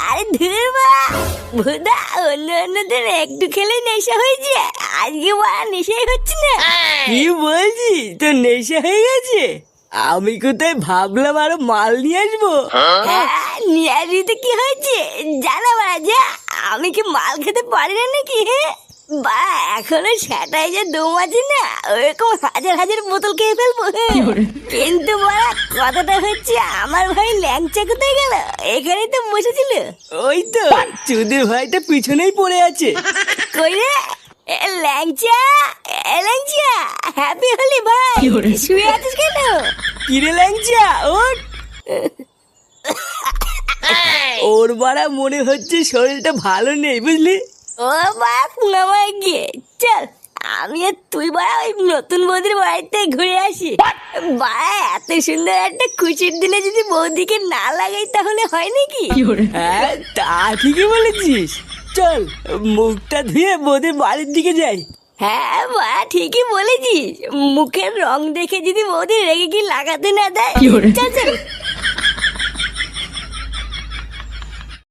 আরে ধুর বাড়া, ভোদা অন্য অন্যদের একটু খেলে নেশা হয়েছে, আজকে বাড়া নেশাই হচ্ছে না। কি বলছিস, তোর নেশা হয়ে গেছে? আমি কোথায় ভাবলাম আরো মাল নিয়ে আসবো। হ্যাঁ, নিয়ে আসবি তো কি হয়েছে, জানা বাড়া যা। আমি কি মাল খেতে পারি না নাকি? হ্যাঁ বা এখনো সেটাই যে দম আছে না, ওরকম হাজার হাজার বোতল খেয়ে ফেলবো। কিন্তু বাড়া কথাটা হচ্ছে, আমার ভাই ল্যাংচা কোথায় গেল? এখানেই তো বসেছিল। ওই তো চুদির ভাইটা পিছনেই পড়ে আছে। কই রে ল্যাংচা? ল্যাংচা, হ্যাপি হলি ভাই? শুয়ে আছিস কেন? কিরে ল্যাংচা ওঠ। ওর বাড়া মনে হচ্ছে শরীরটা ভালো নেই, বুঝলি? ও বাপ নামায় গিয়ে চল, আমি আর তুই বাড়া ওই নতুন বৌদির বাড়িতে ঘুরে আসি। বাড়া এত সুন্দর একটা খুশির দিনে যদি বৌদিকে না লাগাই তাহলে হয় নাকি? হ্যাঁ তা ঠিকই বলেছিস। চল মুখটা ধুয়ে বৌদির বাড়ির দিকে যাই। হ্যাঁ বা ঠিকই বলেছিস, মুখের রং দেখে যদি বৌদি রেগে কি লাগাতে না দেয়। চল চল।